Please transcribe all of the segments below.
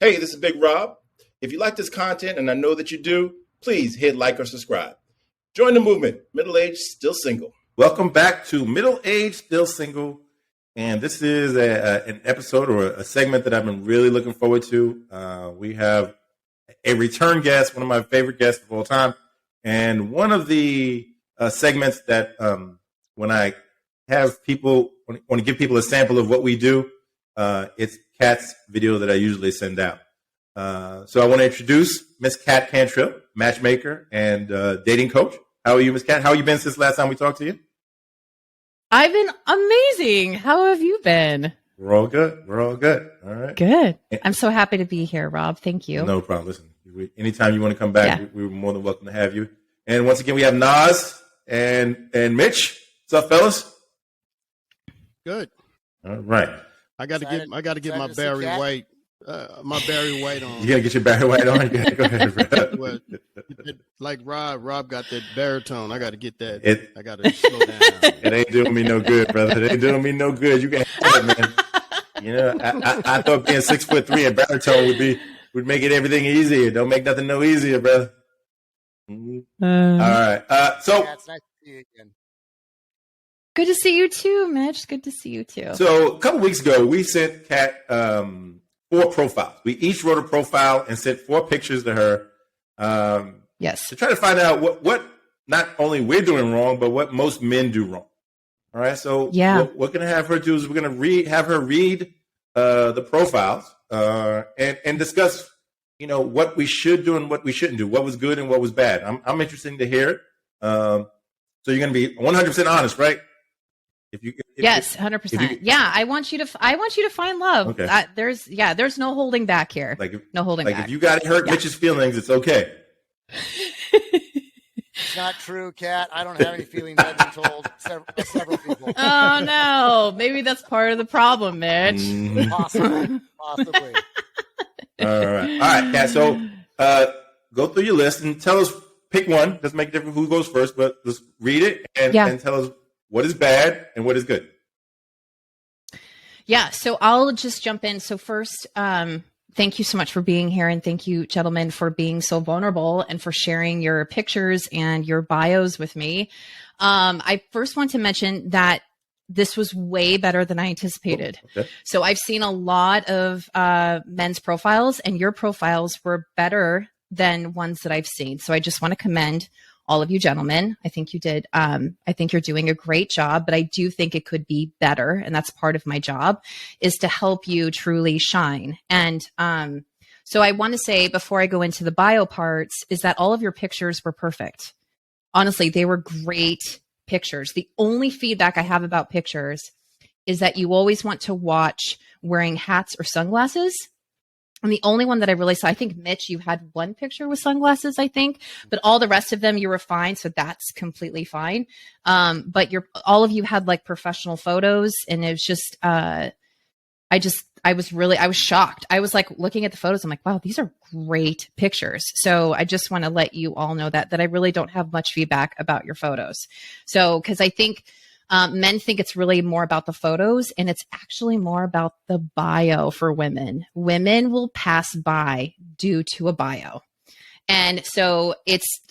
Hey, this is Big Rob. If you like this content, and I know that you do, please hit like or subscribe. Join the movement, Middle Age Still Single. Welcome back to Middle Age Still Single. And this is an episode or a segment that I've been really looking forward to. We have a return guest, one of my favorite guests of all time. And one of the segments that when I have people, want to give people a sample of what we do, it's Kat's video that I usually send out. So I want to introduce Miss Kat Cantrill, matchmaker and dating coach. How are you, Miss Kat? How have you been since last time we talked to you? I've been amazing. How have you been? We're all good. We're all good. All right. Good. I'm so happy to be here, Rob. Thank you. No problem. Listen, anytime you want to come back, we're more than welcome to have you. And once again, we have Nas and Mitch. What's up, fellas? Good. All right. I got to get my Barry White. My Barry White on. You gotta get your Barry White on. Go ahead, well, like Rob got that baritone. I got to get that. I got to slow down. It ain't doing me no good, brother. It ain't doing me no good. You can't do it, man. You know, I thought being 6'3" and baritone would make it everything easier. Don't make nothing no easier, brother. All right. So it's nice to see you again. Good to see you too, Mitch. Good to see you too. So a couple weeks ago, we sent Kat 4 profiles. We each wrote a profile and sent 4 pictures to her. Yes. To try to find out what not only we're doing wrong, but what most men do wrong. All right. So what we're going to have her do is we're going to have her read the profiles and discuss, you know, what we should do and what we shouldn't do, what was good and what was bad. I'm interested to hear it. So you're going to be 100% honest, right? Yes, 100%. Yeah, I want you to find love. Okay. There's no holding back here. No holding back. If you got to hurt Mitch's feelings, it's okay. It's not true, Kat. I don't have any feelings. I've been told several people. Oh no, maybe that's part of the problem, Mitch. Possibly. All right, Kat. So go through your list and tell us. Pick one. Doesn't make a difference who goes first, but let's read it and tell us what is bad and what is good. Yeah, so I'll just jump in. So first, thank you so much for being here. And thank you, gentlemen, for being so vulnerable and for sharing your pictures and your bios with me. I first want to mention that this was way better than I anticipated. Okay. So I've seen a lot of men's profiles, and your profiles were better than ones that I've seen. So I just want to commend all of you gentlemen. I think you did. I think you're doing a great job, but I do think it could be better. And that's part of my job, is to help you truly shine. And so I want to say, before I go into the bio parts, is that all of your pictures were perfect. Honestly, they were great pictures. The only feedback I have about pictures is that you always want to watch wearing hats or sunglasses. And the only one that I really saw, I think, Mitch, you had one picture with sunglasses, I think, but all the rest of them, you were fine. So that's completely fine. But all of you had like professional photos, and it was just, I was shocked. I was like looking at the photos. I'm like, wow, these are great pictures. So I just want to let you all know that I really don't have much feedback about your photos. So, cause I think, men think it's really more about the photos, and it's actually more about the bio for women. Women will pass by due to a bio. And so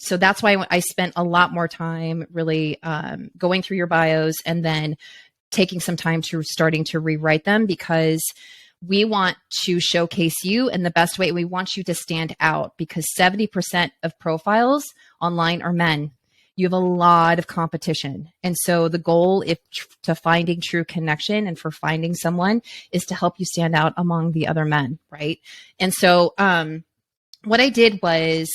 that's why I spent a lot more time really going through your bios and then taking some time to starting to rewrite them, because we want to showcase you in the best way. We want you to stand out, because 70% of profiles online are men. You have a lot of competition. And so the goal to finding true connection and for finding someone is to help you stand out among the other men, right? And so what I did was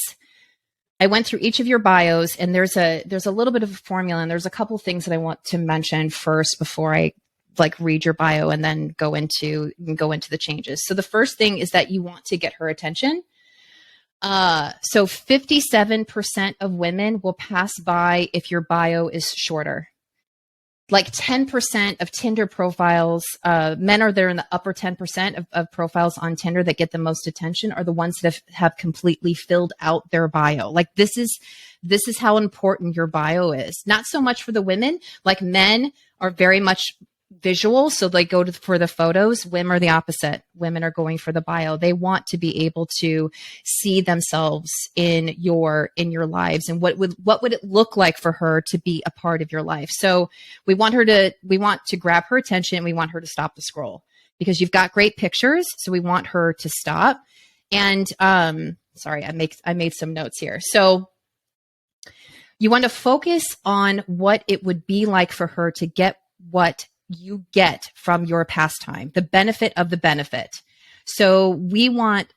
I went through each of your bios, and there's a little bit of a formula, and there's a couple things that I want to mention first before I like read your bio and then go into the changes. So the first thing is that you want to get her attention. So 57% of women will pass by if your bio is shorter. Like 10% of Tinder profiles, men are there in the upper 10% of profiles on Tinder that get the most attention are the ones that have completely filled out their bio. Like this is how important your bio is. Not so much for the women, like men are very much visual. So they go for the photos. Women are the opposite. Women are going for the bio. They want to be able to see themselves in your lives, and what would it look like for her to be a part of your life. So we want to grab her attention. We want her to stop the scroll because you've got great pictures. So we want her to stop. And sorry, I made some notes here. So you want to focus on what it would be like for her to get what you get from your pastime, the benefit of the benefit. So we want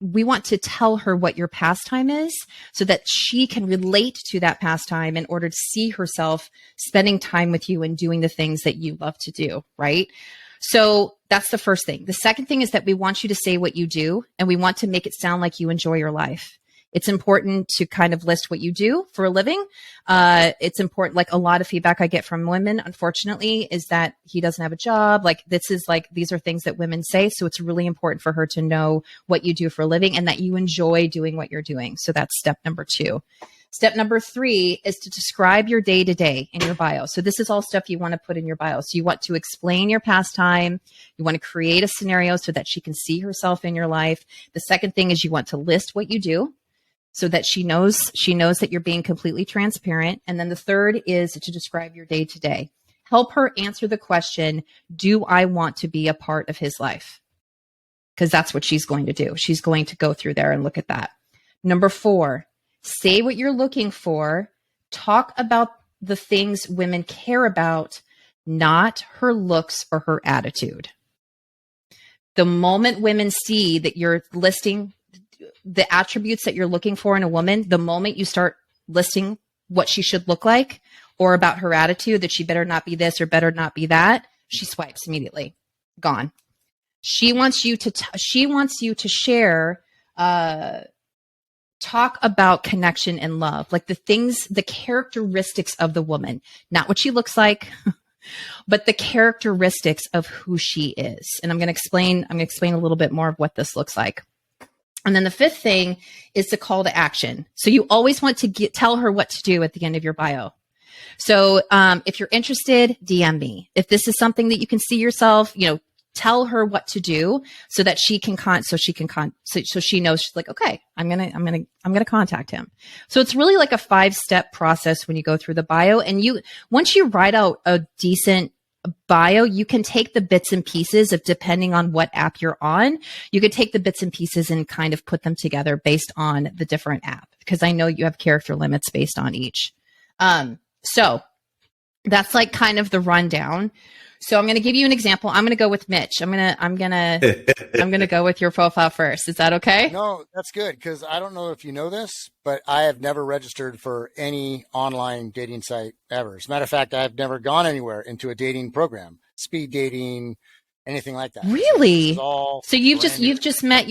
to tell her what your pastime is so that she can relate to that pastime in order to see herself spending time with you and doing the things that you love to do, right? So that's the first thing. The second thing is that we want you to say what you do, and we want to make it sound like you enjoy your life. It's important to kind of list what you do for a living. It's important. Like a lot of feedback I get from women, unfortunately, is that he doesn't have a job. Like these are things that women say. So it's really important for her to know what you do for a living and that you enjoy doing what you're doing. So that's step number 2. Step number 3 is to describe your day-to-day in your bio. So this is all stuff you want to put in your bio. So you want to explain your pastime. You want to create a scenario so that she can see herself in your life. The second thing is you want to list what you do, so that she knows that you're being completely transparent. And then the third is to describe your day to day. Help her answer the question, do I want to be a part of his life? Because that's what she's going to do. She's going to go through there and look at that. Number 4, say what you're looking for. Talk about the things women care about, not her looks or her attitude. The moment women see that you're listing the attributes that you're looking for in a woman, the moment you start listing what she should look like or about her attitude, that she better not be this or better not be that, she swipes immediately. Gone. She wants you to share, talk about connection and love, like the characteristics of the woman, not what she looks like, but the characteristics of who she is. And I'm going to explain a little bit more of what this looks like. And then the 5th thing is the call to action. So you always want to tell her what to do at the end of your bio. So if you're interested, DM me. If this is something that you can see yourself, tell her what to do so that she knows she's like, okay, I'm gonna contact him. So it's really like a 5-step process when you go through the bio. And once you write out a decent bio, you can take the bits and pieces of, depending on what app you're on, you could take the bits and pieces and kind of put them together based on the different app, because I know you have character limits based on each. So that's like kind of the rundown. So I'm going to give you an example. I'm going to go with Mitch. I'm going to go with your profile first. Is that okay? No, that's good, because I don't know if you know this, but I have never registered for any online dating site ever. As a matter of fact, I've never gone anywhere into a dating program, speed dating, anything like that. Really? So you've met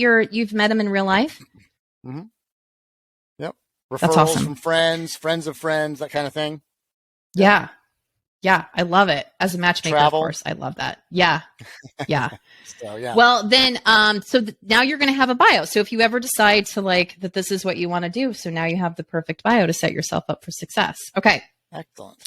him in real life? Mm-hmm. Yep. Referrals That's awesome. From friends of friends, that kind of thing. Yeah. Yeah, I love it. As a matchmaker, Travel. Of course, I love that. Yeah. Yeah. So, yeah. Well, then, now you're going to have a bio. So if you ever decide to that this is what you want to do, so now you have the perfect bio to set yourself up for success. Okay. Excellent.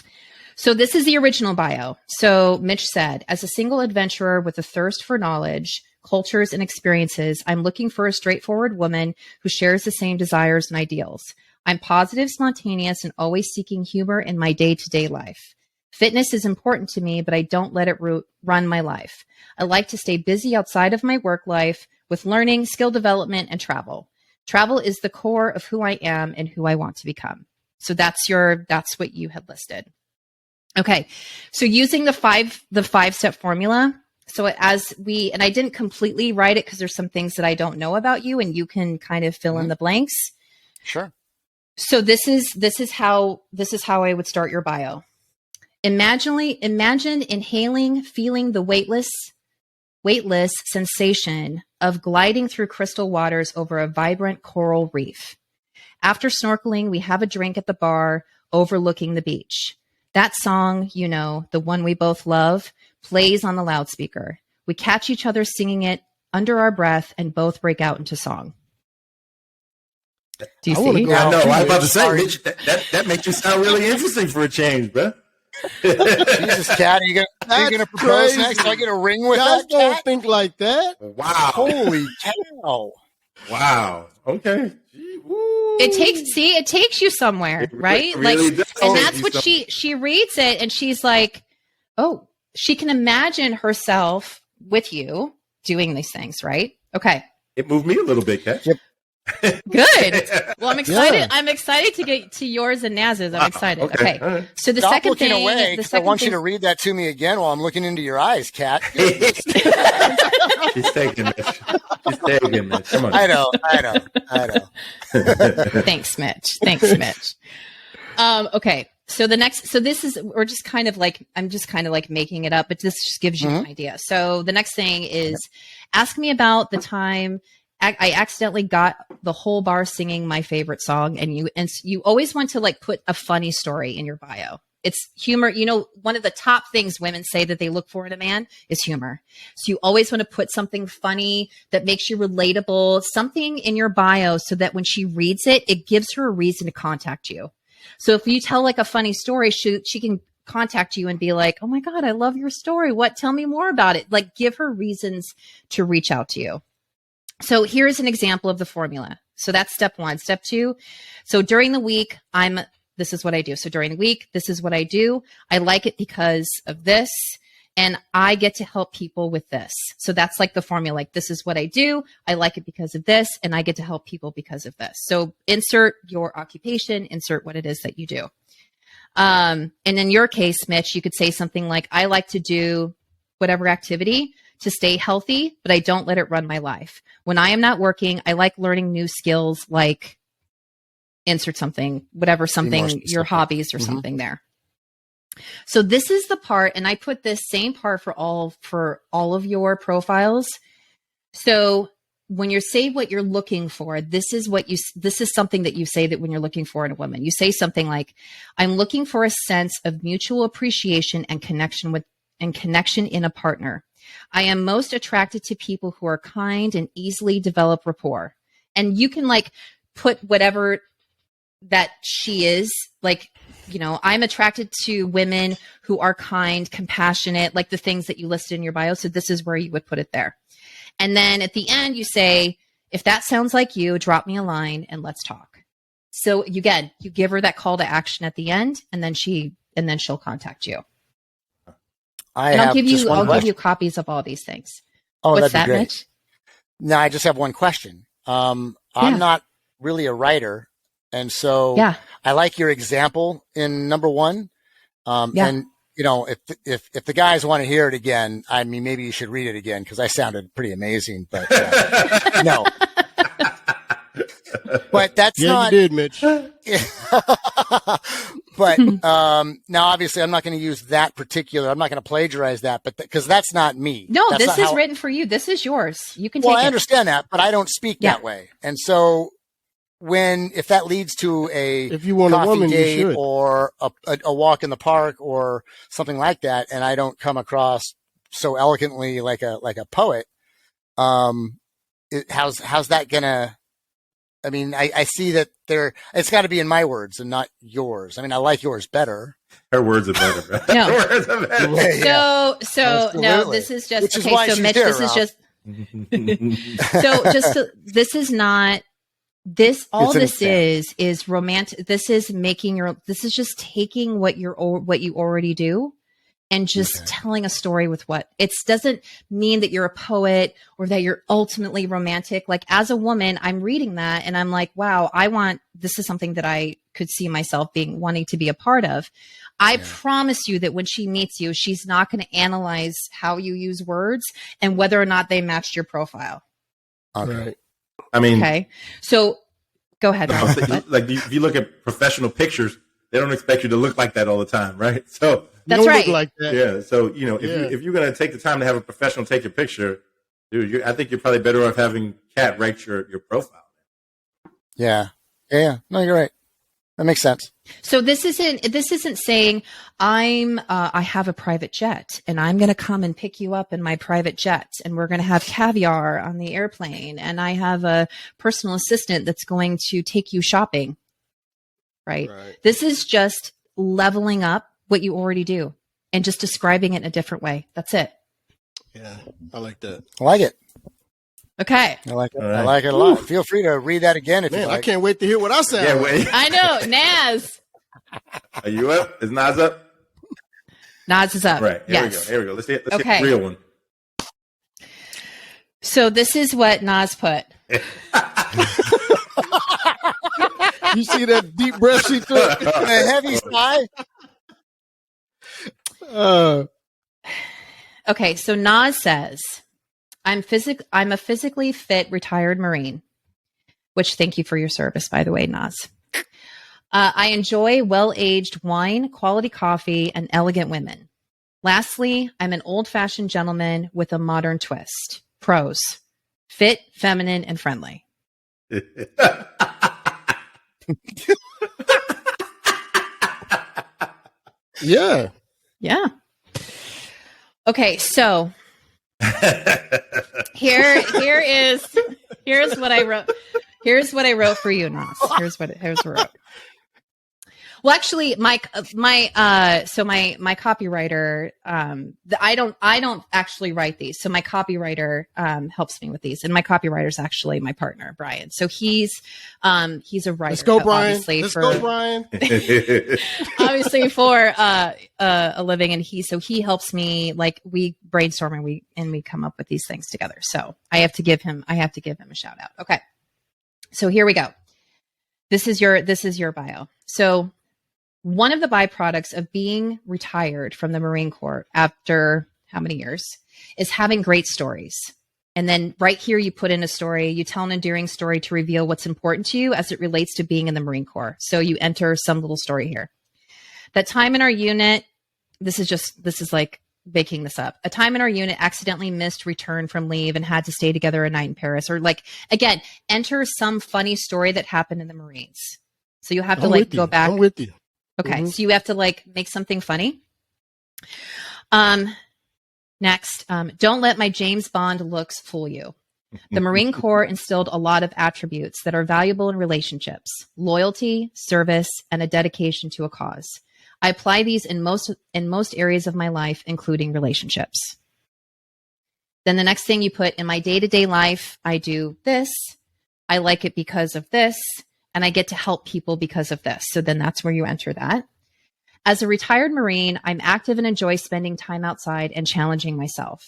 So this is the original bio. So Mitch said, as a single adventurer with a thirst for knowledge, cultures, and experiences, I'm looking for a straightforward woman who shares the same desires and ideals. I'm positive, spontaneous, and always seeking humor in my day-to-day life. Fitness is important to me, but I don't let it run my life. I like to stay busy outside of my work life with learning, skill development, and travel. Travel is the core of who I am and who I want to become. So that's what you had listed. Okay. So using the 5-step formula. So and I didn't completely write it because there's some things that I don't know about you, and you can kind of fill in the blanks. Sure. So this is how I would start your bio. Imagine inhaling, feeling the weightless sensation of gliding through crystal waters over a vibrant coral reef. After snorkeling, we have a drink at the bar overlooking the beach. That song, the one we both love, plays on the loudspeaker. We catch each other singing it under our breath and both break out into song. Do you see? Yeah, no, I was about to say, Mitch, that makes you sound really interesting for a change, bro. Jesus, Cat, are you gonna propose crazy. next? Do I get a ring with Guys that, don't Cat? think like that. Wow. Holy cow! Wow. Okay. Gee, woo. It takes you somewhere, right? really does and take that's you what somewhere. she reads it and she's like, oh, she can imagine herself with you doing these things, right? Okay. It moved me a little bit, Kat. Yep. Good. Well, I'm excited. Yeah. I'm excited to get to yours and Naz's. I'm excited. Okay. All right. So the Stop second looking thing, away. the 'Cause I want you thing, to read that to me again while I'm looking into your eyes, Cat. She's taking it. She's taking it. Come on. I know. Thanks, Mitch. Okay. So this is, we're just kind of like, I'm just kind of like making it up, but this just gives you an idea. So the next thing is ask me about the time I accidentally got the whole bar singing my favorite song. And you always want to like put a funny story in your bio. It's humor. You know, one of the top things women say that they look for in a man is humor. So you always want to put something funny that makes you relatable, something in your bio so that when she reads it, it gives her a reason to contact you. So if you tell like a funny story, she can contact you and be like, oh my God, I love your story. Tell me more about it. Like give her reasons to reach out to you. So here's an example of the formula. So that's step one. Step two. So during the week, this is what I do. So during the week, this is what I do. I like it because of this. And I get to help people with this. So that's like the formula. Like this is what I do. I like it because of this. And I get to help people because of this. So insert your occupation, insert what it is that you do. And in your case, Mitch, you could say something like, I like to do whatever activity to stay healthy, but I don't let it run my life. When I am not working, I like learning new skills, like insert something, your hobbies or something there. So this is the part, and I put this same part for all of your profiles. So when you say what you're looking for, this is something that you say that when you're looking for in a woman, you say something like, I'm looking for a sense of mutual appreciation and connection in a partner. I am most attracted to people who are kind and easily develop rapport. And you can like put whatever that she is, like, you know, I'm attracted to women who are kind, compassionate, like the things that you listed in your bio. So this is where you would put it there. And then at the end, you say, if that sounds like you, drop me a line and let's talk. So you give her that call to action at the end, and then she'll contact you. I'll give you copies of all these things. Oh, what's that'd that, be great. Mitch? No, I just have one question. I'm not really a writer, and so I like your example in number one. And you know, if the guys want to hear it again, I mean, maybe you should read it again because I sounded pretty amazing. But no. But that's not. You did, Mitch. But now, obviously, I'm not going to use that particular. I'm not going to plagiarize that, but because that's not me. No, that's this is written for you. This is yours. You can take it. Well, I understand that, but I don't speak that way. And so, if that leads to if you want coffee a woman, date you should. or a walk in the park or something like that, and I don't come across so eloquently like a poet, how's that gonna? I mean, I see that it's got to be in my words and not yours. I mean, I like yours better. Her words are better. Right? No. Her words are better. So no, this is just, Which is why so Mitch, this is just, this is not, this is romantic. This is this is just taking what you already do and just telling a story with it doesn't mean that you're a poet or that you're ultimately romantic. Like as a woman, I'm reading that and I'm like, wow, this is something that I could see myself wanting to be a part of. I promise you that when she meets you, she's not going to analyze how you use words and whether or not they matched your profile. Okay. Right. I mean, okay. So go ahead. Like if you look at professional pictures, they don't expect you to look like that all the time, right? So that's right. Look like that. Yeah. So if you're going to take the time to have a professional take your picture, dude, I think you're probably better off having Kat write your profile. Yeah. No, you're right. That makes sense. So this isn't saying I have a private jet and I'm going to come and pick you up in my private jet and we're going to have caviar on the airplane and I have a personal assistant that's going to take you shopping. Right. This is just leveling up what you already do and just describing it in a different way. That's it. Yeah, I like that. I like it. Okay. I like it. All right. I like it a lot. Feel free to read that again if you Man, like. I can't wait to hear what I sound. Yeah, like. wait. I know. Naz. Are you up? Is Nas up? Naz is up. Right. Yes. Here we go. Let's get Okay. the real one. So this is what Naz put. You see that deep breath she took? A heavy sigh. Okay, so Naz says, I'm a physically fit retired Marine, which thank you for your service, by the way, Naz. I enjoy well-aged wine, quality coffee, and elegant women. Lastly, I'm an old-fashioned gentleman with a modern twist. Pros: fit, feminine, and friendly. Yeah. Yeah. Okay, so here's what I wrote. Here's what I wrote for you, Nas. Here's what I wrote. Well, actually, my copywriter, I don't actually write these. So my copywriter helps me with these, and my copywriter is actually my partner, Brian. So he's a writer. Let's go, Brian. Obviously obviously for a living, and he helps me. Like, we brainstorm and we come up with these things together. So I have to give him a shout out. Okay, so here we go. This is your bio. So, one of the byproducts of being retired from the Marine Corps after how many years is having great stories. And then right here, you put in a story, you tell an endearing story to reveal what's important to you as it relates to being in the Marine Corps. So you enter some little story here. That time in our unit, this is like making this up. A time in our unit accidentally missed return from leave and had to stay together a night in Paris. Or like, again, enter some funny story that happened in the Marines. So you'll have to go back. I'm with you. Okay, so you have to make something funny. Next, don't let my James Bond looks fool you. The Marine Corps instilled a lot of attributes that are valuable in relationships: loyalty, service, and a dedication to a cause. I apply these in most areas of my life, including relationships. Then the next thing you put: in my day-to-day life, I do this. I like it because of this. And I get to help people because of this. So then that's where you enter that. As a retired Marine, I'm active and enjoy spending time outside and challenging myself.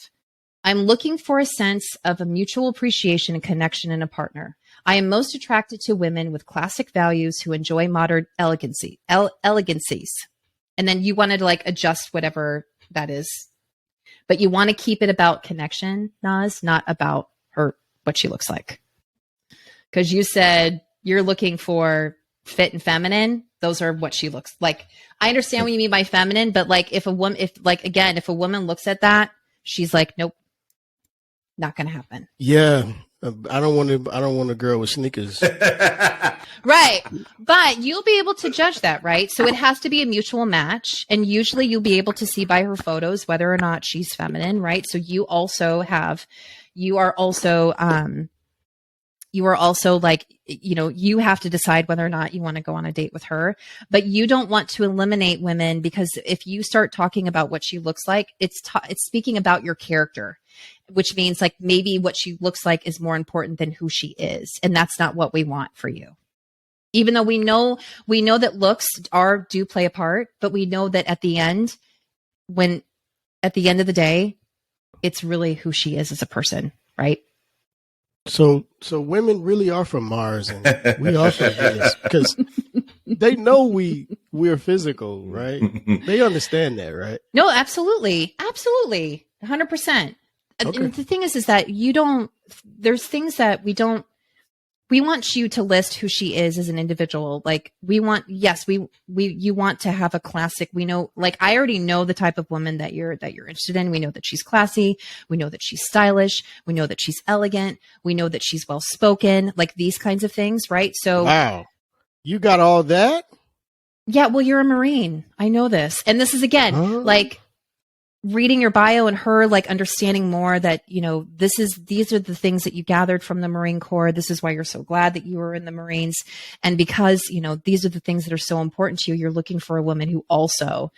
I'm looking for a sense of a mutual appreciation and connection in a partner. I am most attracted to women with classic values who enjoy modern elegancies. And then you wanted to adjust whatever that is. But you want to keep it about connection, Naz, not about what she looks like. Because you said you're looking for fit and feminine. Those are what she looks like. I understand what you mean by feminine, but if a woman looks at that, she's like, nope, not going to happen. Yeah. I don't want a girl with sneakers. Right. But you'll be able to judge that, right? So it has to be a mutual match. And usually you'll be able to see by her photos whether or not she's feminine, right? So you are also you have to decide whether or not you want to go on a date with her, but you don't want to eliminate women, because if you start talking about what she looks like, it's speaking about your character, which means maybe what she looks like is more important than who she is. And that's not what we want for you. Even though we know that looks do play a part, but we know that at the end of the day, it's really who she is as a person, right? So women really are from Mars, and we are from Venus, because they know we're physical, right? They understand that, right? No, absolutely. 100%. Okay. And the thing is that there's things that we want you to list who she is as an individual. You want to have a classic. We know, I already know the type of woman that you're interested in. We know that she's classy. We know that she's stylish. We know that she's elegant. We know that she's well-spoken, these kinds of things. Right. So, wow, you got all that? Yeah. Well, you're a Marine. I know this. And this is again, reading your bio and her understanding more that, these are the things that you gathered from the Marine Corps. This is why you're so glad that you were in the Marines. And because, these are the things that are so important to you, you're looking for a woman who also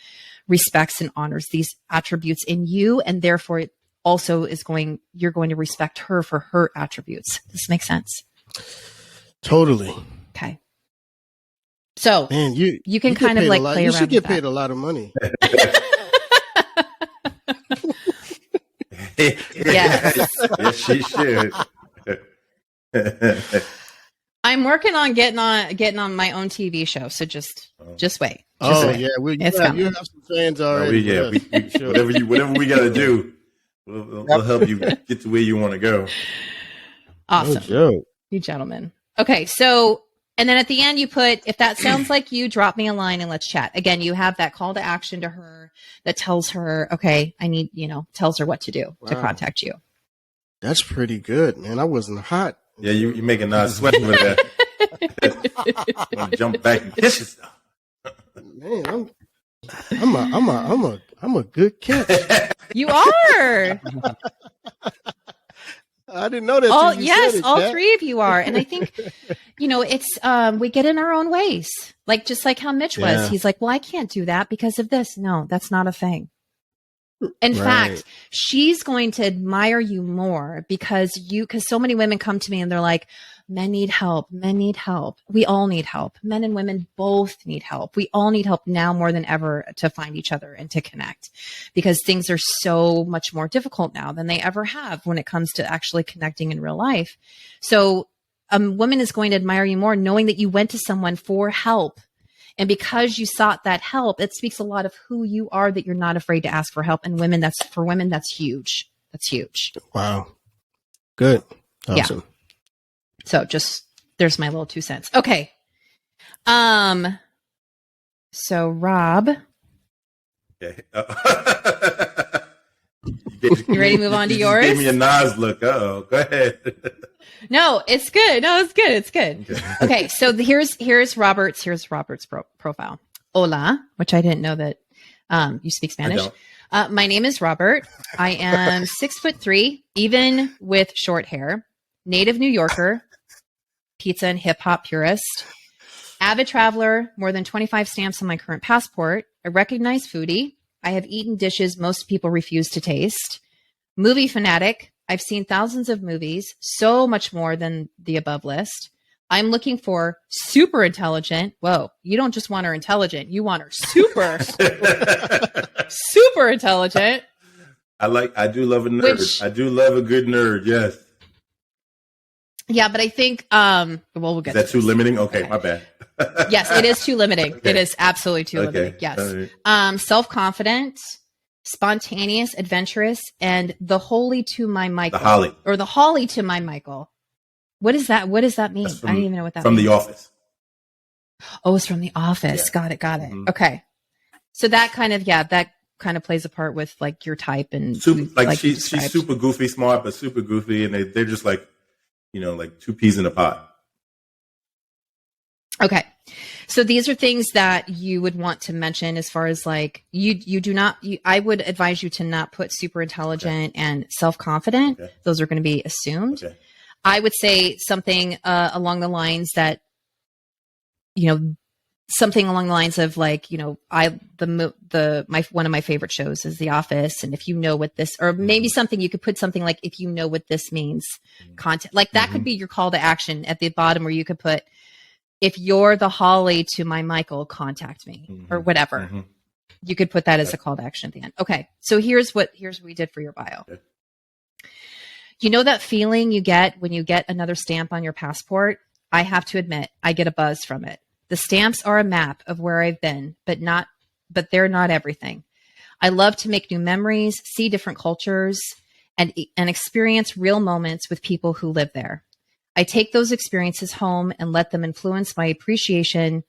respects and honors these attributes in you, and therefore it also you're going to respect her for her attributes. Does this make sense? Totally. Okay. So man, you can kind of like play around. You should get with paid a lot of money. Yes. Yes, she should. I'm working on getting on my own TV show, so just wait. Oh wait. yeah, you have some fans No, already. whatever we got to do, we'll help you get to where you want to go. Awesome, you gentlemen. Okay, so and then at the end you put, if that sounds like you, drop me a line and let's chat. Again, you have that call to action to her that tells her, okay, tells her what to do to contact you. That's pretty good, man. I wasn't hot. Yeah, you're making Nas sweat with that. Want to jump back and kiss yourself. Man, I'm a good catch. You are. I didn't know that. All three of you are, and I think it's we get in our own ways, like just like how Mitch was. He's like, well, I can't do that because of this. No, that's not a thing. In fact, she's going to admire you more because so many women come to me and they're like, men need help. Men need help. We all need help. Men and women both need help. We all need help now more than ever to find each other and to connect, because things are so much more difficult now than they ever have when it comes to actually connecting in real life. So a woman is going to admire you more knowing that you went to someone for help. And because you sought that help, it speaks a lot of who you are, that you're not afraid to ask for help. And for women, that's huge. That's huge. Wow. Good. Awesome. Yeah. So there's my little 2 cents. Okay. So Rob. Okay. You ready to move on to yours? Give me a Nas look. Go ahead. No, it's good. It's good. Okay. So here's Robert's profile. Hola, which I didn't know that you speak Spanish. My name is Robert. I am 6'3", even with short hair, native New Yorker, pizza and hip hop purist, avid traveler, more than 25 stamps on my current passport, a recognized foodie. I have eaten dishes most people refuse to taste. Movie fanatic. I've seen thousands of movies, so much more than the above list. I'm looking for super intelligent. Whoa, you don't just want her intelligent. You want her super, super intelligent. I do love a nerd. I do love a good nerd. Yes. Yeah, but I think, we'll get to that. Is that too limiting? Okay, my bad. Yes, it is too limiting. Okay. It is absolutely too limiting. Yes. Right. Self-confident, spontaneous, adventurous, and the holy to my Michael. The Holly. Or the Holly to my Michael. What is that? What does that mean? I don't even know what that means. From The Office. Oh, it's from The Office. Yeah. Got it. Mm-hmm. Okay. So that kind of plays a part with like your type and she's super goofy, smart, but super goofy, and they're just like, like two peas in a pot. Okay. So these are things that you would want to mention as far as like, I would advise you to not put super intelligent and self-confident. Okay. Those are going to be assumed. Okay. I would say something along the lines that, something along the lines of like, one of my favorite shows is The Office. And if you know what this, or maybe something, you could put something like, if you know what this means, content, like that could be your call to action at the bottom, where you could put, if you're the Holly to my Michael, contact me, or whatever. Mm-hmm. You could put that as a call to action at the end. Okay. So here's what we did for your bio. Okay. You know that feeling you get when you get another stamp on your passport? I have to admit, I get a buzz from it. The stamps are a map of where I've been, but they're not everything. I love to make new memories, see different cultures, and experience real moments with people who live there. I take those experiences home and let them influence my appreciation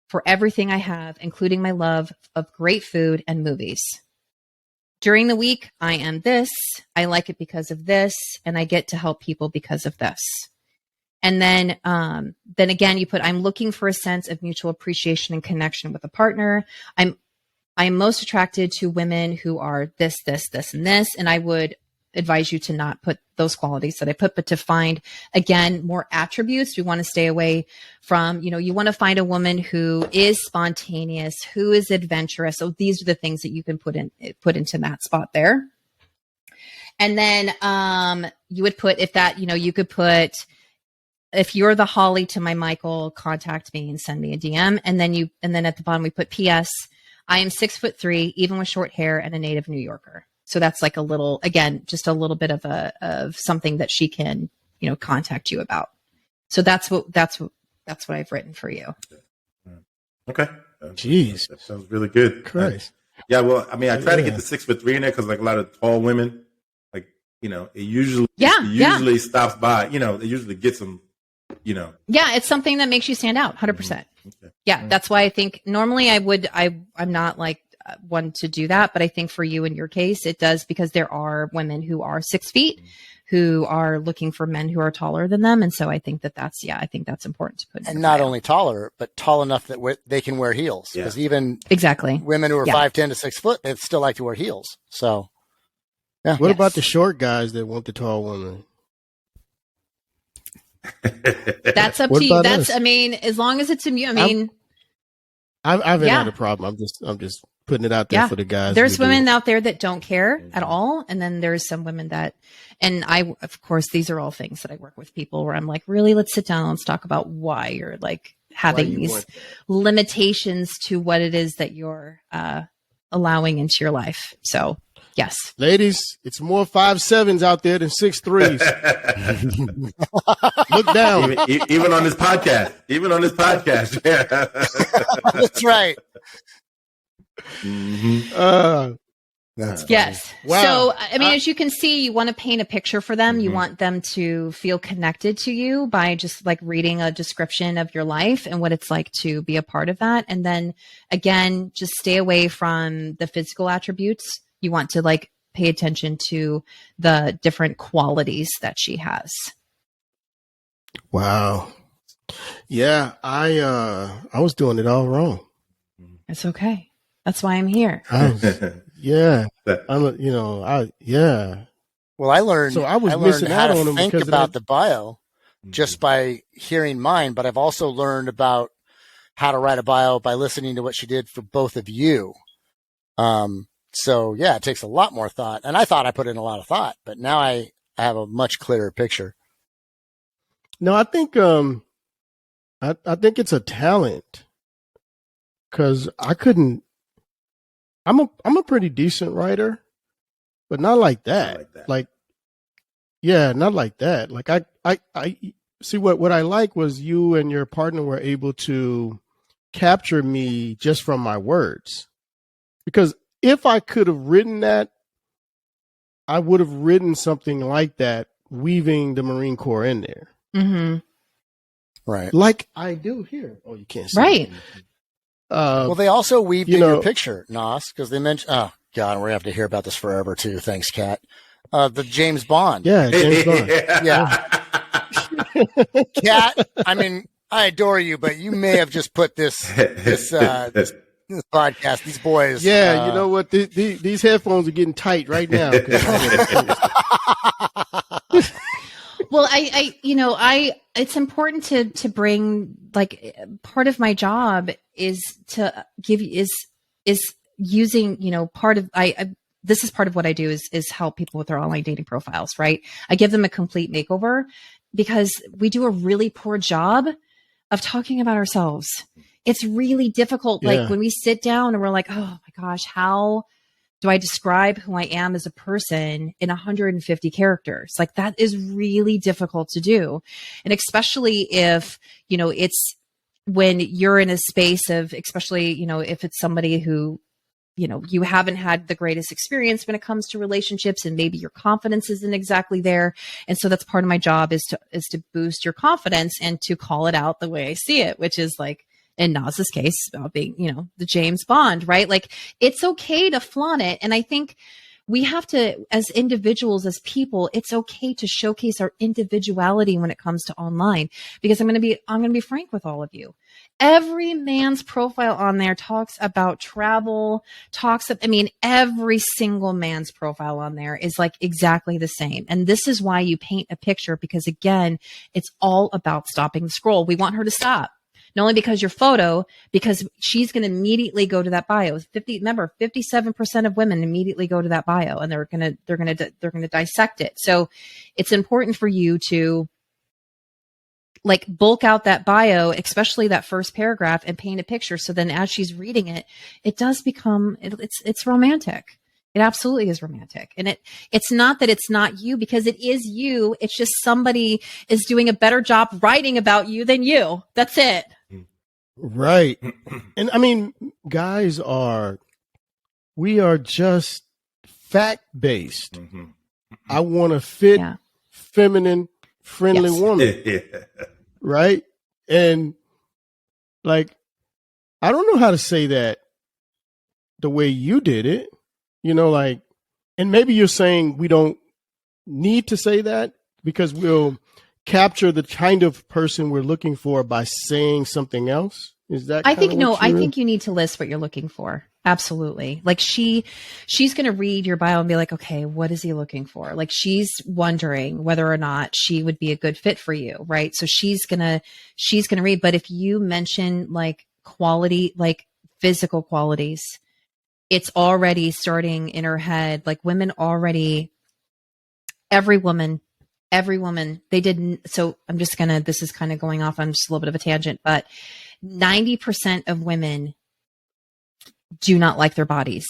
for everything I have, including my love of great food and movies. During the week, I am this, I like it because of this, and I get to help people because of this. And then again, you put, I'm looking for a sense of mutual appreciation and connection with a partner. I'm most attracted to women who are this, and this. And I would advise you to not put those qualities that I put, but to find, again, more attributes. We want to stay away from, you want to find a woman who is spontaneous, who is adventurous. So these are the things that you can put into that spot there. And then you would put, you could put, if you're the Holly to my Michael, contact me and send me a DM. And then at the bottom we put PS, I am 6'3", even with short hair, and a native New Yorker. So that's like a little, again, just a little bit of something that she can, contact you about. So that's what I've written for you. Okay. Jeez, that sounds really good. Christ. Yeah. Well, I mean, I try to get the 6'3" in there because like a lot of tall women, like, it usually stops by, it usually gets them, Yeah. It's something that makes you stand out 100%. Mm-hmm. Okay. Yeah. That's why I think normally I'm not like one to do that, but I think for you in your case, it does, because there are women who are 6 feet who are looking for men who are taller than them. And so I think that's important to put in. And not only taller, but tall enough that they can wear heels. Because even exactly women who are 5'10" to 6 foot, they still like to wear heels. So, yeah. What about the short guys that want the tall woman? That's up to you. That's, us? I mean, as long as it's immune. I mean, I haven't had a problem. I'm just putting it out there for the guys. There's women out there that don't care at all. And then there's some women that, and of course, these are all things that I work with people where I'm like, really, let's sit down and let's talk about why you're like having these limitations to what it is that you're allowing into your life. So yes. Ladies, it's more 5'7" out there than 6'3". Look down. Even on this podcast. Yeah. That's right. Mm-hmm. That's yes. Wow. So, I mean, as you can see, you want to paint a picture for them. Mm-hmm. You want them to feel connected to you by just like reading a description of your life and what it's like to be a part of that. And then again, just stay away from the physical attributes. You want to like pay attention to the different qualities that she has. Wow. Yeah, I was doing it all wrong. It's okay. That's why I'm here. Yeah. Well, I learned. So I was missing out on them think about the bio just by hearing mine, but I've also learned about how to write a bio by listening to what she did for both of you. So yeah, it takes a lot more thought, and I thought I put in a lot of thought, but now I have a much clearer picture. No, I think I think it's a talent, because I couldn't. I'm a pretty decent writer, but not like that. Like, yeah, not like that. Like I see what I like was you and your partner were able to capture me just from my words, because if I could have written that, I would have written something like that, weaving the Marine Corps in there. Mm-hmm. Right. Like I do here. Oh, you can't see. Right. Well, they also weaved in your picture, Nos, because they mentioned, oh, God, we're going to have to hear about this forever, too. Thanks, Kat. The James Bond. Yeah, James Bond. Yeah. Kat, I mean, I adore you, but you may have just put this podcast, these boys. Yeah, you know what? These headphones are getting tight right now. Well, it's important to bring, like, part of my job is to give you is using, part of, this is part of what I do is help people with their online dating profiles, right? I give them a complete makeover because we do a really poor job of talking about ourselves. It's really difficult. Yeah. Like when we sit down and we're like, oh my gosh, how do I describe who I am as a person in 150 characters? Like that is really difficult to do. And especially if, it's when you're in a space of, especially, if it's somebody who, you haven't had the greatest experience when it comes to relationships and maybe your confidence isn't exactly there. And so that's part of my job is to boost your confidence and to call it out the way I see it, which is like, in Nas's case, about being, the James Bond, right? Like it's okay to flaunt it. And I think we have to, as individuals, as people, it's okay to showcase our individuality when it comes to online, because I'm going to be frank with all of you. every man's profile on there talks about travel, every single man's profile on there is like exactly the same. And this is why you paint a picture, because again, it's all about stopping the scroll. We want her to stop. Not only because your photo, because she's going to immediately go to that bio. 57% of women immediately go to that bio, and they're going to dissect it. So it's important for you to like bulk out that bio, especially that first paragraph, and paint a picture. So then as she's reading it, it does become, it's romantic. It absolutely is romantic. And it's not that it's not you, because it is you. It's just somebody is doing a better job writing about you than you. That's it. Right. And I mean, we are just fact based. Mm-hmm. I want a fit, feminine, friendly woman. Right. And like, I don't know how to say that the way you did it, like, and maybe you're saying we don't need to say that because we'll capture the kind of person we're looking for by saying something else. Is that? I think you need to list what you're looking for. Absolutely. Like she's going to read your bio and be like, okay, what is he looking for? Like she's wondering whether or not she would be a good fit for you. Right. So she's going to read. But if you mention like quality, like physical qualities, it's already starting in her head. Like every woman, they didn't. So this is kind of going off on just a little bit of a tangent, but 90% of women do not like their bodies.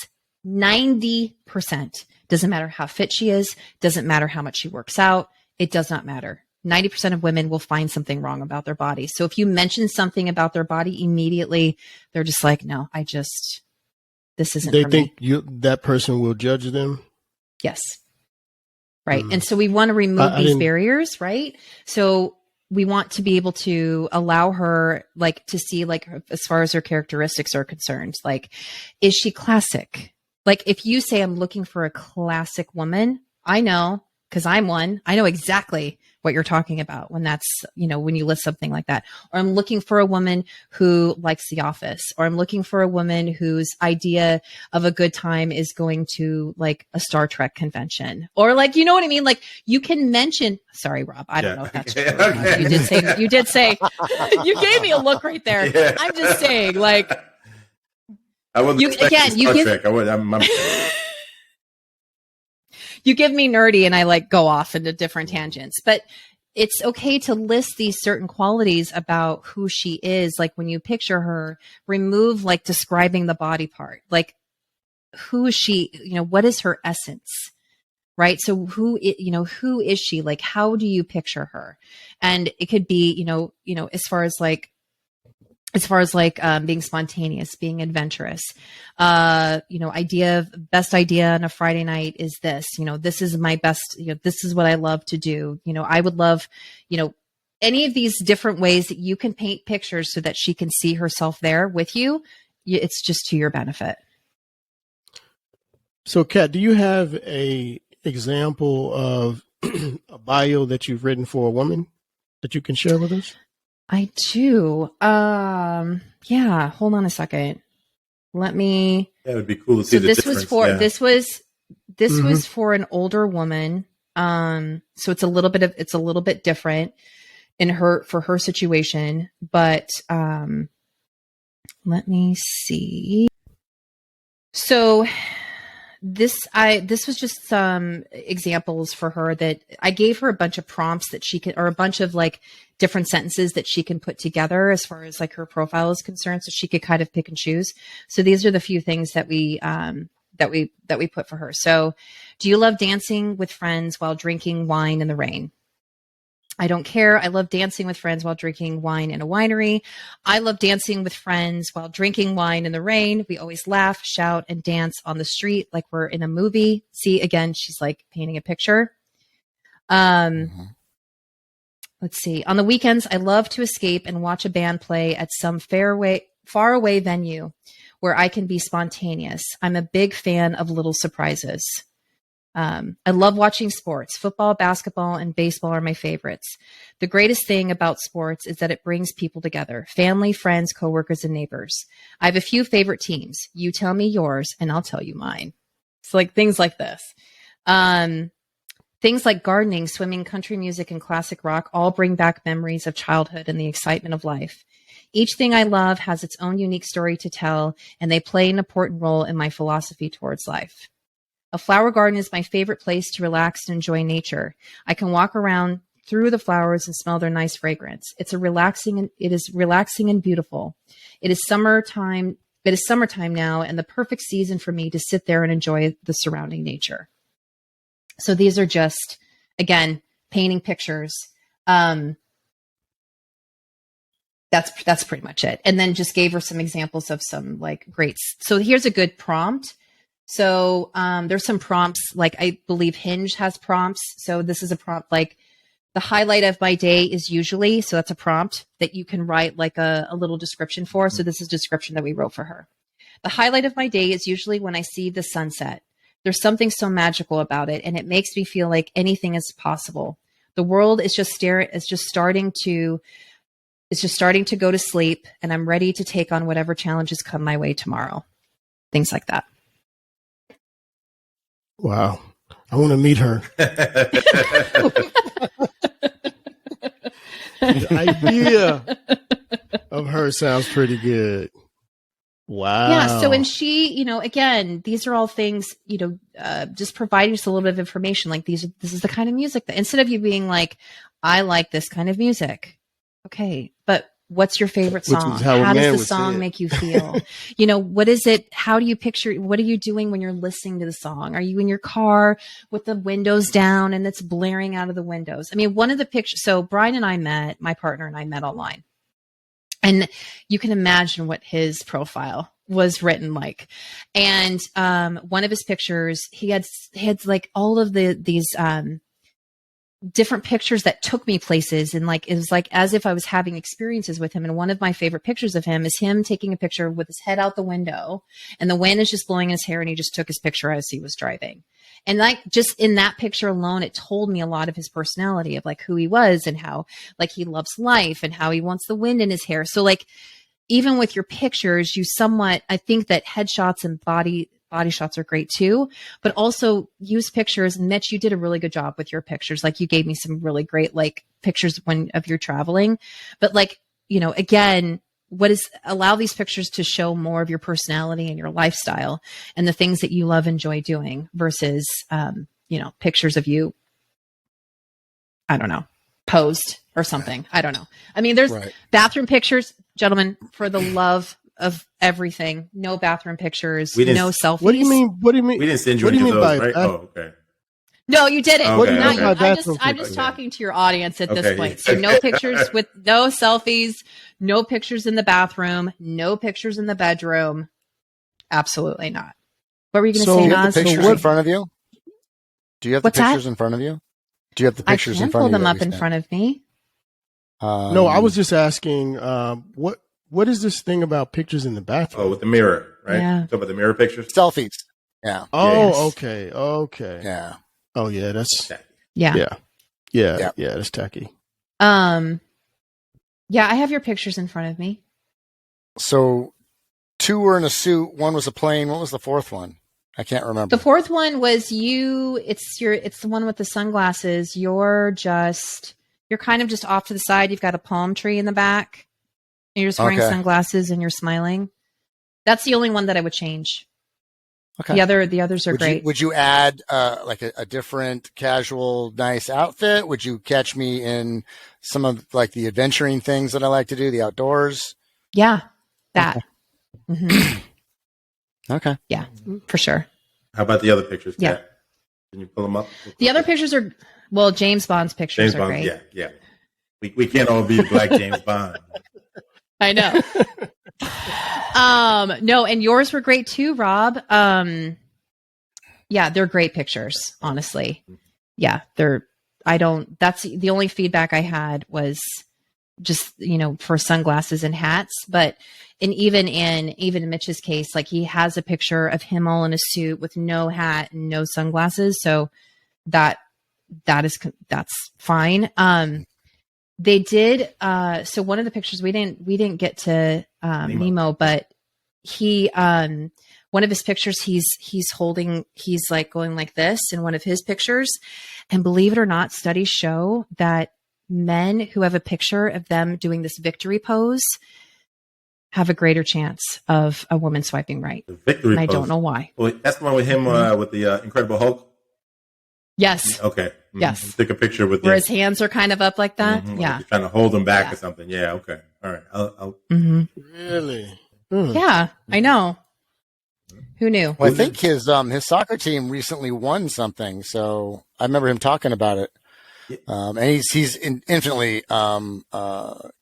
90%. Doesn't matter how fit she is. Doesn't matter how much she works out. It does not matter. 90% of women will find something wrong about their body. So if you mention something about their body, immediately they're just like, no, this isn't they for think me. That person will judge them. Yes. Right. And so we want to remove these barriers, right? So we want to be able to allow her like to see like as far as her characteristics are concerned, like, is she classic? Like if you say I'm looking for a classic woman, I know, because I'm one, I know exactly what you're talking about when that's, when you list something like that. Or I'm looking for a woman who likes The Office, or I'm looking for a woman whose idea of a good time is going to like a Star Trek convention, or like, you know what I mean? Like you can mention, sorry, Rob, I don't know if that's true. Okay. You did say, you gave me a look right there. Yeah. I'm just saying, like, I wasn't expecting Star Trek. I'm you give me nerdy and I like go off into different tangents, but it's okay to list these certain qualities about who she is. Like when you picture her, remove like describing the body part, like who is she, what is her essence, right? So who is she? Like, how do you picture her? And it could be, as far as being spontaneous, being adventurous, best idea on a Friday night is this, this is my best, this is what I love to do. I would love, any of these different ways that you can paint pictures so that she can see herself there with you. It's just to your benefit. So Kat, do you have a example of a bio that you've written for a woman that you can share with us? I do. Yeah. Hold on a second. Let me. That would be cool to see. So this was for an older woman. So it's a little bit different for her situation. But let me see. So this was just some examples for her that I gave her a bunch of prompts that she could, or a bunch of like different sentences that she can put together as far as like her profile is concerned. So she could kind of pick and choose. So these are the few things that we put for her. So, do you love dancing with friends while drinking wine in the rain? I don't care. I love dancing with friends while drinking wine in a winery. I love dancing with friends while drinking wine in the rain. We always laugh, shout, and dance on the street like we're in a movie. See, again, she's like painting a picture. Let's see. On the weekends, I love to escape and watch a band play at some faraway venue where I can be spontaneous. I'm a big fan of little surprises. I love watching sports. Football, basketball, and baseball are my favorites. The greatest thing about sports is that it brings people together, family, friends, coworkers, and neighbors. I have a few favorite teams. You tell me yours, and I'll tell you mine. It's like things like this. Things like gardening, swimming, country music, and classic rock all bring back memories of childhood and the excitement of life. Each thing I love has its own unique story to tell, and they play an important role in my philosophy towards life. A flower garden is my favorite place to relax and enjoy nature. I can walk around through the flowers and smell their nice fragrance. It is relaxing and beautiful. It is summertime now, and the perfect season for me to sit there and enjoy the surrounding nature. So these are just, again, painting pictures. That's pretty much it. And then just gave her some examples of some like greats. So here's a good prompt. So there's some prompts, like I believe Hinge has prompts. So this is a prompt like the highlight of my day is usually, so that's a prompt that you can write like a little description for. So this is a description that we wrote for her. The highlight of my day is usually when I see the sunset. There's something so magical about it, and it makes me feel like anything is possible. The world is just starting to go to sleep, and I'm ready to take on whatever challenges come my way tomorrow. Things like that. Wow. I want to meet her. The idea of her sounds pretty good. Wow. Yeah. So, and she, again, these are all things, just providing just a little bit of information. Like this is the kind of music that instead of you being like, I like this kind of music. Okay. But what's your favorite song? How does the song make you feel? What is it? How do you picture? What are you doing when you're listening to the song? Are you in your car with the windows down and it's blaring out of the windows? I mean, one of the pictures, so Brian and I met, my partner and I met online. And you can imagine what his profile was written like. And one of his pictures, he had like all of these different pictures that took me places, and like it was like as if I was having experiences with him. And one of my favorite pictures of him is him taking a picture with his head out the window and the wind is just blowing in his hair, and he just took his picture as he was driving. And like just in that picture alone, it told me a lot of his personality, of like who he was and how like he loves life and how he wants the wind in his hair. So like even with your pictures, I think that headshots and body shots are great too, but also use pictures. And Mitch, you did a really good job with your pictures. Like you gave me some really great like pictures of your traveling, but like, again, allow these pictures to show more of your personality and your lifestyle and the things that you love, enjoy doing versus, pictures of you, I don't know, posed or something. I don't know. I mean, there's bathroom pictures, gentlemen, for the love of everything. No bathroom pictures, no selfies. What do you mean? We didn't send you any of those, right? Oh, okay. No, you didn't. Okay, I'm just talking to your audience at this point. So no pictures with no selfies, no pictures in the bathroom, no pictures in the bedroom. Absolutely not. What were you going to say, Naz? Do you have the pictures in front of you? Do you have the pictures in front of you? Do you have the pictures in front of you? I can pull them up in front of me. No, I was just asking, what is this thing about pictures in the bathroom? Oh, with the mirror, right? Yeah. Talk about the mirror pictures? Selfies. Yeah. Oh, yes. Okay. Yeah. Oh, yeah, that's Yeah, that's tacky. Yeah, I have your pictures in front of me. So 2 were in a suit, 1 was a plane. What was the 4th one? I can't remember. The 4th one was you. It's the one with the sunglasses. You're kind of just off to the side. You've got a palm tree in the back. And you're just wearing sunglasses and you're smiling. That's the only one that I would change. Okay. The others are great. Would you add like a different casual, nice outfit? Would you catch me in some of like the adventuring things that I like to do, the outdoors? Yeah, that. Okay. Mm-hmm. Okay. Yeah, for sure. How about the other pictures? Yeah. Kat? Can you pull them up? The other pictures are, James Bond's pictures are great. Yeah. We can't all be Black James Bond. I know. No, and yours were great too, Rob. Yeah, they're great pictures, honestly. Yeah, that's the only feedback I had was just, for sunglasses and hats. But even in Mitch's case, like he has a picture of him all in a suit with no hat and no sunglasses. So that's fine. They did. So one of the pictures we didn't get to Nemo, but he one of his pictures he's like going like this in one of his pictures, and believe it or not, studies show that men who have a picture of them doing this victory pose have a greater chance of a woman swiping right. The victory and I pose. don't know why. Well, that's the one with him with the Incredible Hulk. Yes. Okay. Mm-hmm. Yes. Take a picture with where his hands are kind of up like that. Mm-hmm. Yeah. Like trying to hold him back or something. Yeah. Okay. All right. I'll... Really? Yeah, I know. Who knew? Well, I think his soccer team recently won something, so I remember him talking about it. And he's infinitely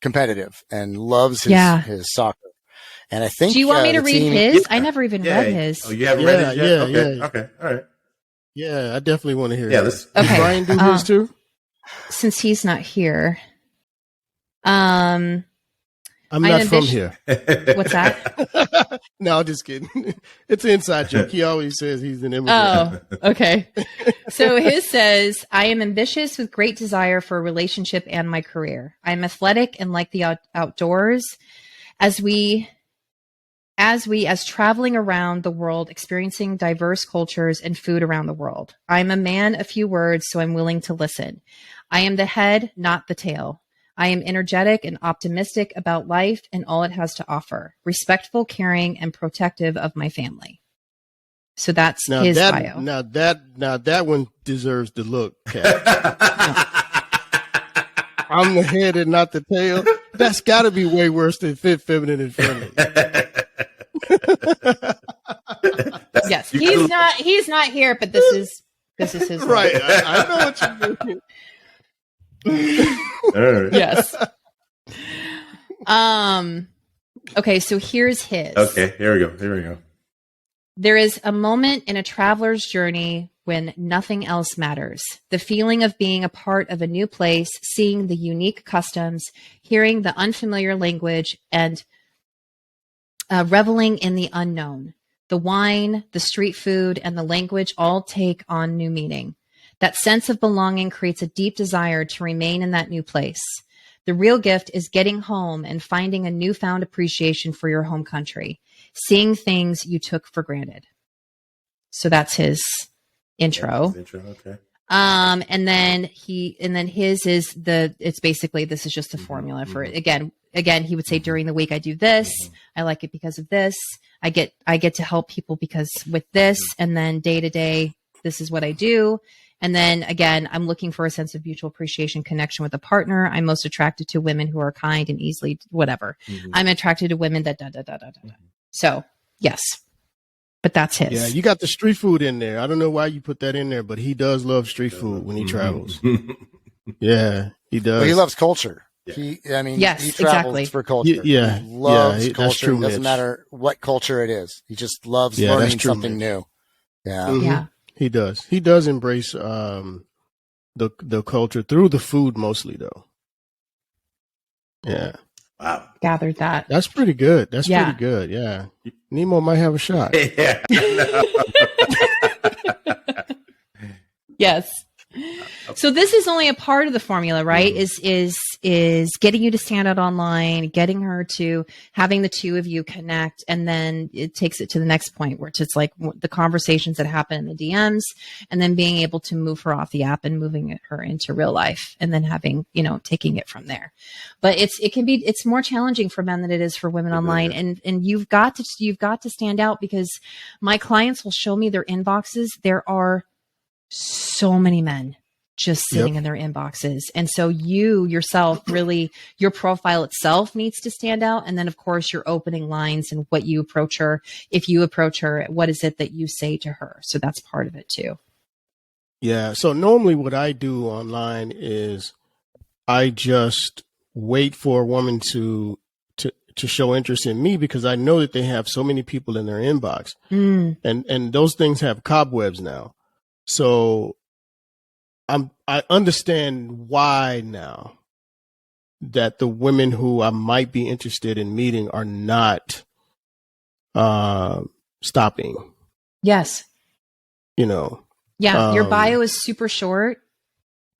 competitive and loves his soccer. And I think. Do you want me to read his? Yeah. I never even read his. Oh, you haven't read it yet? Yeah. Okay. All right. Yeah, I definitely want to hear. Yeah. Does Okay. Brian do his too? Since he's not here. I'm not from here. What's that? No, I'm just kidding. It's an inside joke. He always says he's an immigrant. Oh, okay. So his says, I am ambitious with great desire for a relationship and my career. I am athletic and like the outdoors. As traveling around the world, experiencing diverse cultures and food around the world. I am a man of few words, so I'm willing to listen. I am the head, not the tail. I am energetic and optimistic about life and all it has to offer. Respectful, caring, and protective of my family. So that's his bio. Now that one deserves the look, Kat. I'm the head and not the tail. That's got to be way worse than fit, feminine, and friendly. Yes, he's not here, but this is his right. I know what you mean. Yes. Okay, so here's his. Okay, here we go. There is a moment in a traveler's journey when nothing else matters. The feeling of being a part of a new place, seeing the unique customs, hearing the unfamiliar language, and reveling in the unknown. The wine, the street food, and the language all take on new meaning. That sense of belonging creates a deep desire to remain in that new place. The real gift is getting home and finding a newfound appreciation for your home country, seeing things you took for granted. So that's his intro. Okay. And then his is it's basically, this is just a formula for it. Again, he would say during the week, I do this. I like it because of this. I get to help people because with this, and then day to day, this is what I do. And then again, I'm looking for a sense of mutual appreciation, connection with a partner. I'm most attracted to women who are kind and easily whatever. I'm attracted to women that So yes, but that's his. Yeah, you got the street food in there. I don't know why you put that in there, but he does love street food when he travels. Yeah, he does. Well, he loves culture. Yeah. He travels exactly. for culture. Yeah, he loves that's culture. true, It doesn't Mitch. matter what culture it is. He just loves Yeah, that's learning true, something Mitch. new. Yeah. Mhm. Yeah. He does. He does embrace the culture through the food mostly, though. Yeah, Wow. Gathered that. that's pretty good. That's Yeah. pretty good. Yeah, Nemo might have a shot. Yeah. Yes. So this is only a part of the formula, right? Is getting you to stand out online, getting her to having the two of you connect, and then it takes it to the next point where it's just like the conversations that happen in the DMs, and then being able to move her off the app and moving her into real life, and then having, taking it from there. But it's more challenging for men than it is for women online, and you've got to stand out, because my clients will show me their inboxes. There are so many men just sitting in their inboxes. And so you yourself, really, your profile itself needs to stand out. And then of course your opening lines and what you approach her. If you approach her, what is it that you say to her? So that's part of it too. Yeah. So normally what I do online is I just wait for a woman to show interest in me, because I know that they have so many people in their inbox, and those things have cobwebs now. So I understand why now. that the women who I might be interested in meeting are not stopping. Yes. You know. Yeah, your bio is super short,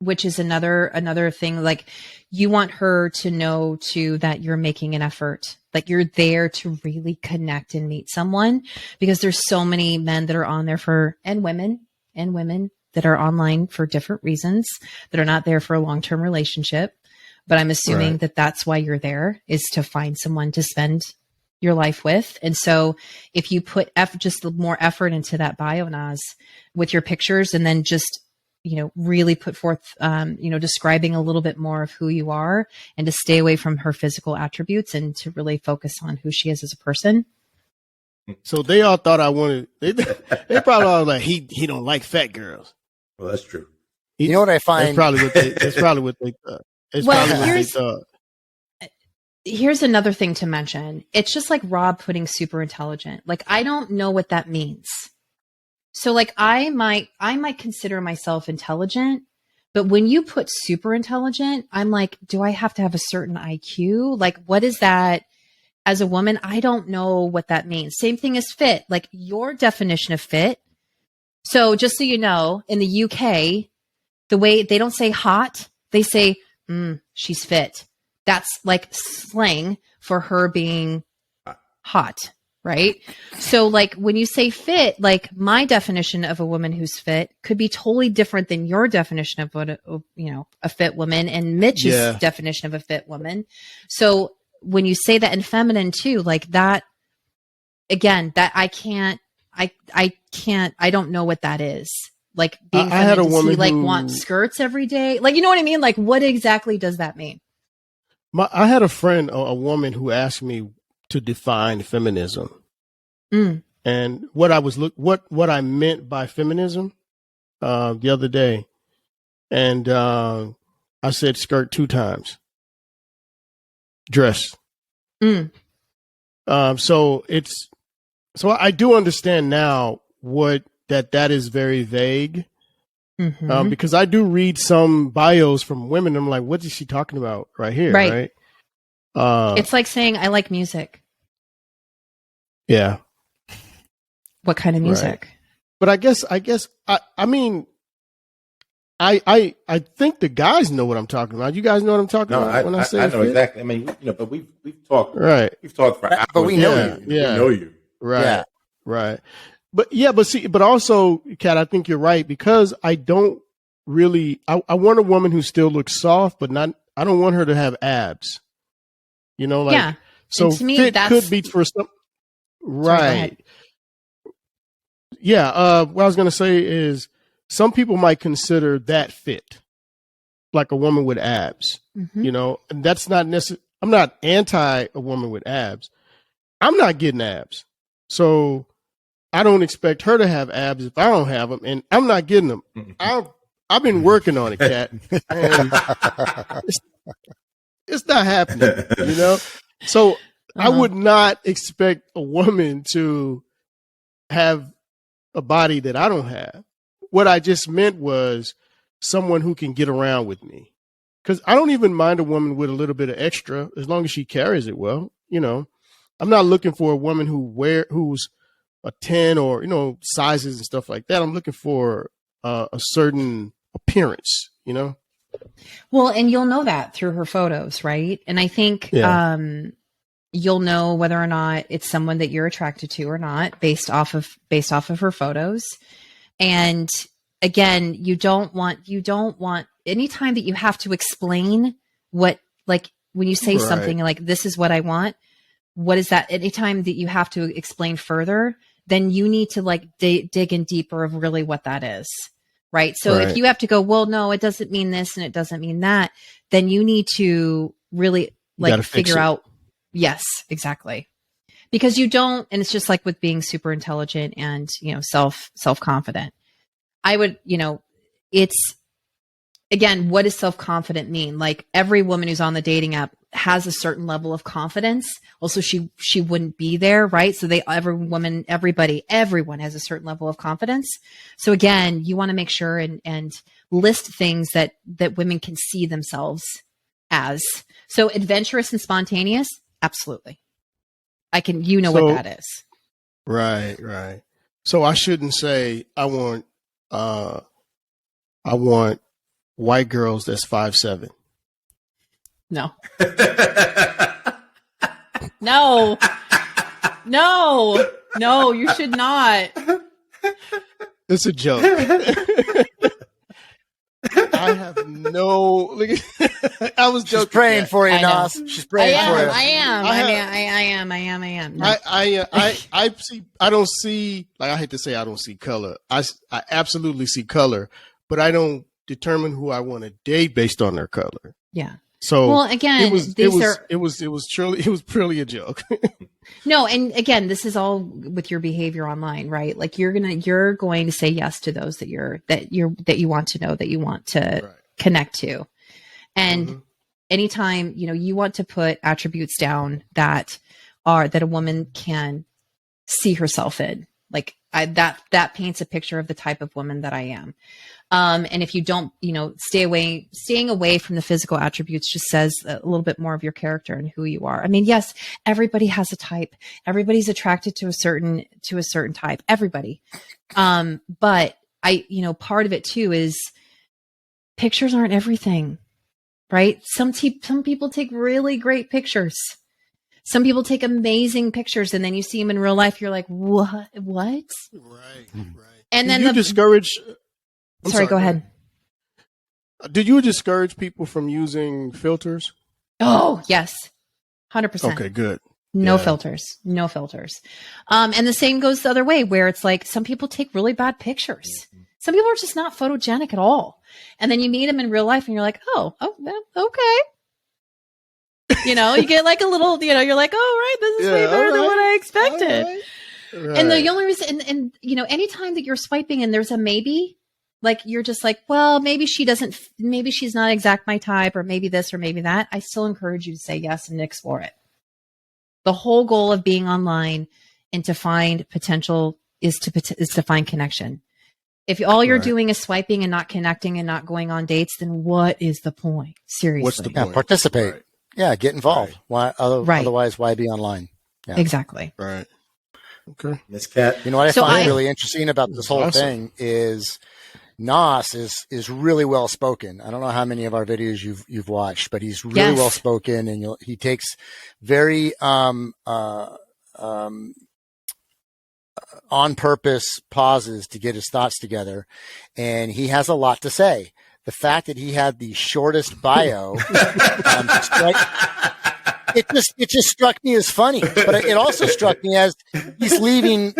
which is another thing. Like, you want her to know too that you're making an effort, like you're there to really connect and meet someone, because there's so many men that are on there and women that are online for different reasons, that are not there for a long-term relationship. But I'm assuming that that's why you're there, is to find someone to spend your life with. And so if you put just more effort into that bio, Naz, with your pictures, and then just, really put forth, describing a little bit more of who you are, and to stay away from her physical attributes and to really focus on who she is as a person. So they all thought I wanted, they probably all like, he don't like fat girls. Well, that's true. You know what I find? That's probably what they thought. Here's another thing to mention. It's just like Rob putting super intelligent. Like, I don't know what that means. So like, I might consider myself intelligent, but when you put super intelligent, I'm like, do I have to have a certain IQ? Like, what is that? As a woman, I don't know what that means. Same thing as fit, like your definition of fit. So just so you know, in the UK, the way they don't say hot, they say, she's fit. That's like slang for her being hot, right? So like, when you say fit, like my definition of a woman who's fit could be totally different than your definition of what a fit woman, and Mitch's definition of a fit woman. So when you say that in feminine too, like that, again, that I don't know what that is. Like, being I had a woman who want skirts every day. Like, you know what I mean? Like, what exactly does that mean? I had a friend, a woman, who asked me to define feminism, and what I meant by feminism the other day, and I said skirt 2 times, dress. So I do understand now that is very vague, because I do read some bios from women. I'm like, what is she talking about right here? Right. It's like saying, I like music. Yeah. What kind of music? Right. But I guess I mean, I think the guys know what I'm talking about. You guys know what I'm talking about when I say I know fit? exactly. I mean, but we've talked. Right. We've talked for hours. But we know you. Yeah. We know you. Right. Yeah. Right. But also, Kat, I think you're right, because I don't really, I want a woman who still looks soft, but I don't want her to have abs. So to me, fit could be for some. Right. Yeah. What I was going to say is, some people might consider that fit, like a woman with abs, and that's not necessarily, I'm not anti a woman with abs. I'm not getting abs. So I don't expect her to have abs if I don't have them, and I'm not getting them. I've been working on it, Kat, and it's not happening, So I would not expect a woman to have a body that I don't have. What I just meant was someone who can get around with me, because I don't even mind a woman with a little bit of extra, as long as she carries it well. I'm not looking for a woman who's a 10 or, sizes and stuff like that. I'm looking for a certain appearance, Well, and you'll know that through her photos, right? And I think you'll know whether or not it's someone that you're attracted to or not based off of her photos. And again, you don't want anytime that you have to explain what, like when you say something like, this is what I want, what is that? Anytime that you have to explain further, then you need to like dig in deeper of really what that is. Right. So if you have to go, well, no, it doesn't mean this and it doesn't mean that, then you need to really like figure out. Yes, exactly. Because you don't, and it's just like with being super intelligent and, self-confident. I would, it's, again, what does self-confident mean? Like, every woman who's on the dating app has a certain level of confidence. Also, she wouldn't be there, right? So everyone has a certain level of confidence. So again, you want to make sure and list things that women can see themselves as. So adventurous and spontaneous, absolutely. What that is. Right. So I shouldn't say I want white girls that's 5'7". No. No, you should not. It's a joke. I have no. I was joking. She's praying for you, Nas. She's praying for you. I am. No. I see. I don't see. Like, I hate to say, I don't see color. I absolutely see color, but I don't determine who I want to date based on their color. Yeah. So well, again, it was purely a joke. No, and again, this is all with your behavior online, right? Like you're going to say yes to those that you want to know, that you want to connect to. And anytime, you want to put attributes down that a woman can see herself in, like that paints a picture of the type of woman that I am. And if you don't, staying away from the physical attributes just says a little bit more of your character and who you are. I mean, yes, everybody has a type. Everybody's attracted to a certain type, everybody. But part of it too is pictures aren't everything, right? Some people take really great pictures. Some people take amazing pictures, and then you see them in real life. You're like, what? Right. And then you discourage. Sorry, go ahead. Did you discourage people from using filters? Oh, yes. 100%. Okay, good. No filters. And the same goes the other way, where it's like some people take really bad pictures. Some people are just not photogenic at all. And then you meet them in real life and you're like, oh, okay. You get like a little, you're like, oh, right, this is way better than what I expected. Right. And the only reason, and anytime that you're swiping and there's a maybe, like you're just like, well, maybe she's not exact my type, or maybe this or maybe that. I still encourage you to say yes and explore it. The whole goal of being online and to find potential is to find connection. If all you're doing is swiping and not connecting and not going on dates, then what is the point? Seriously. What's the point? Yeah, participate. Right. Yeah, get involved. Why? Otherwise, why be online? Yeah. Exactly. Right. Okay. Miss Cat. You know what I find really interesting about this whole thing is Nas is really well spoken. I don't know how many of our videos you've watched, but he's really well spoken, and he takes very on purpose pauses to get his thoughts together, and he has a lot to say. The fact that he had the shortest bio, it just struck me as funny, but it also struck me as he's leaving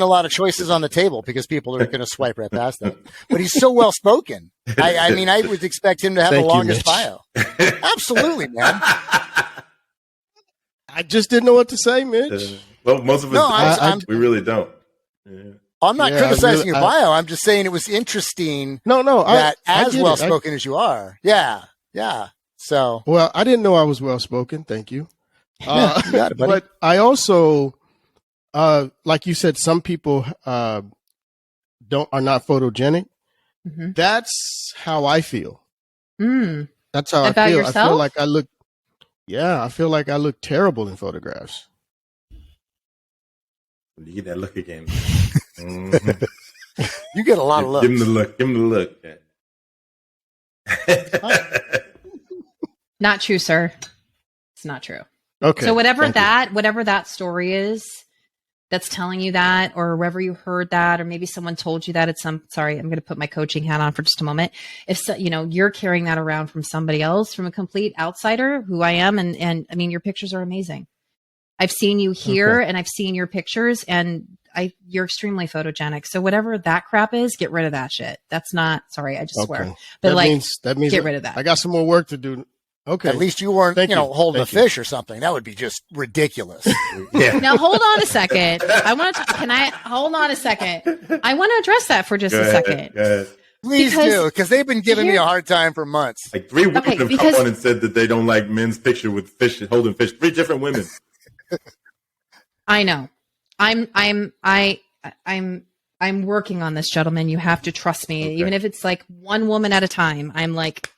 a lot of choices on the table because people are going to swipe right past them. But he's so well spoken. I mean, I would expect him to have the longest bio. Absolutely, man. I just didn't know what to say, Mitch. Well, most of us we really don't. Yeah. I'm not criticizing your bio. I'm just saying it was interesting. That as well spoken as you are. Yeah. So, well, I didn't know I was well spoken. Thank you. You got it, buddy. But I also, like you said, some people are not photogenic. Mm-hmm. That's how I feel. That's how I feel. Yourself? I feel like I look. Yeah, I feel like I look terrible in photographs. You get that look again. You get a lot of looks. Give him the look. Not true, sir. It's not true. Okay. So whatever that story is that's telling you that, or wherever you heard that, or maybe someone told you that sorry, I'm going to put my coaching hat on for just a moment. If you're carrying that around from somebody else, from a complete outsider who I am. And I mean, your pictures are amazing. I've seen you here and I've seen your pictures, and you're extremely photogenic. So whatever that crap is, get rid of that shit. That's not, sorry, I just swear. But that means get rid of that. I got some more work to do. Okay. At least you weren't, holding a fish or something. That would be just ridiculous. Yeah. Now hold on a second. Can I hold on a second? I want to address that for just a second. Go ahead. Please do, because they've been giving me a hard time for months. Like 3 women have come on and said that they don't like men's picture with fish holding fish. 3 different women. I know. I'm working on this, gentlemen. You have to trust me. Okay. Even if it's like one woman at a time, I'm like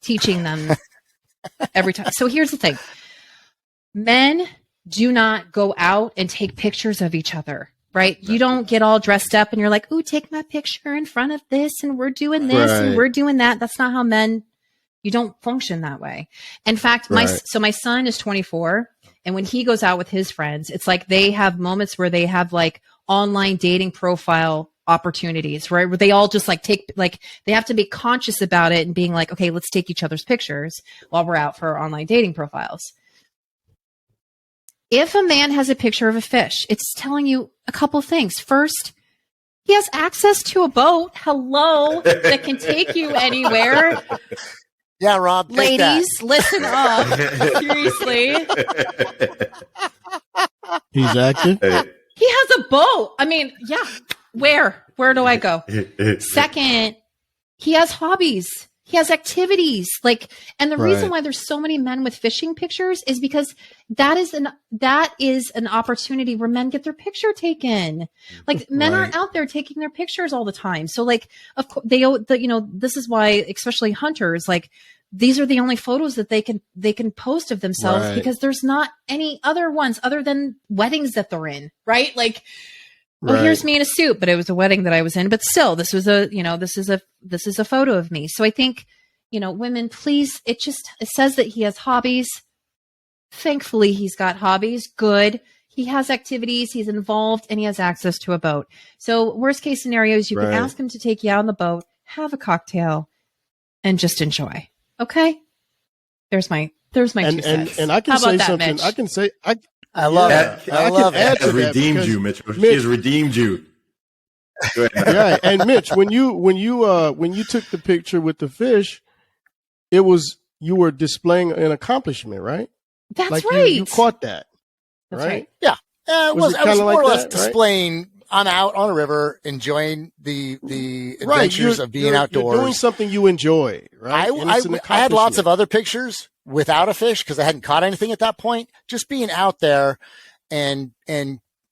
teaching them every time. So here's the thing. Men do not go out and take pictures of each other, right? You don't get all dressed up and you're like, ooh, take my picture in front of this and we're doing this and we're doing that. That's not how men, you don't function that way. In fact, my son is 24, and when he goes out with his friends, it's like they have moments where they have like online dating profile opportunities, right? Where they all just like they have to be conscious about it and being like, okay, let's take each other's pictures while we're out for our online dating profiles. If a man has a picture of a fish, it's telling you a couple things. First, he has access to a boat, that can take you anywhere. Yeah, Rob. Ladies, listen up. Seriously. He's active. He has a boat. I mean, yeah. Where do I go? Second, he has hobbies. He has activities. And the reason why there's so many men with fishing pictures is because that is an opportunity where men get their picture taken. Men aren't out there taking their pictures all the time. So of course this is why, especially hunters, these are the only photos that they can post of themselves because there's not any other ones other than weddings that they're in, right? Oh, here's me in a suit, but it was a wedding that I was in. But still, this is a photo of me. So I think, women, please, it says that he has hobbies. Thankfully, he's got hobbies. Good. He has activities. He's involved, and he has access to a boat. So worst case scenario is you can ask him to take you out on the boat, have a cocktail, and just enjoy. Okay. There's my 2 cents. And I can say something. Mitch? I can say I love it. I love Kat it. has redeemed you, Mitch. She has redeemed you. Yeah, and Mitch, when you took the picture with the fish, you were displaying an accomplishment, right? That's right. You caught that. That's right. Yeah. I was more or less displaying. Right? I'm out on a river enjoying the adventures of being outdoors. You're doing something you enjoy, right? I had lots of other pictures without a fish because I hadn't caught anything at that point. Just being out there and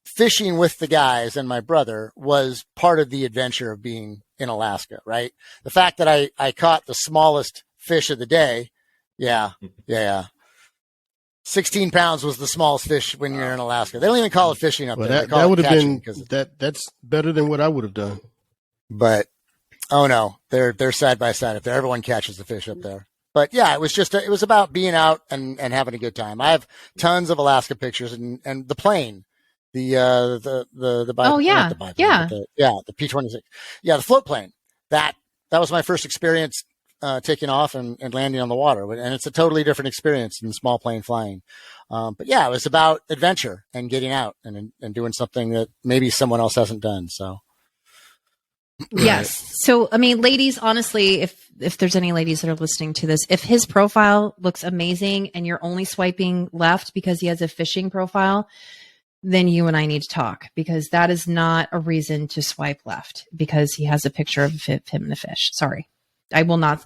fishing with the guys and my brother was part of the adventure of being in Alaska, right? The fact that I caught the smallest fish of the day. Yeah. 16 pounds was the smallest fish when you're in Alaska. They don't even call it fishing up there. That would have been that's better than what I would have done. But oh no, they're side by side up there. Everyone catches the fish up there. But yeah, it was about being out and having a good time. I have tons of Alaska pictures and the plane, the bike, the P-26, the float plane. That was my first experience taking off and landing on the water, and it's a totally different experience than small plane flying. But yeah, it was about adventure and getting out and doing something that maybe someone else hasn't done. So. Yes. So, I mean, ladies, honestly, if there's any ladies that are listening to this, if his profile looks amazing and you're only swiping left because he has a fishing profile, then you and I need to talk, because that is not a reason to swipe left because he has a picture of him and a fish. Sorry. I will not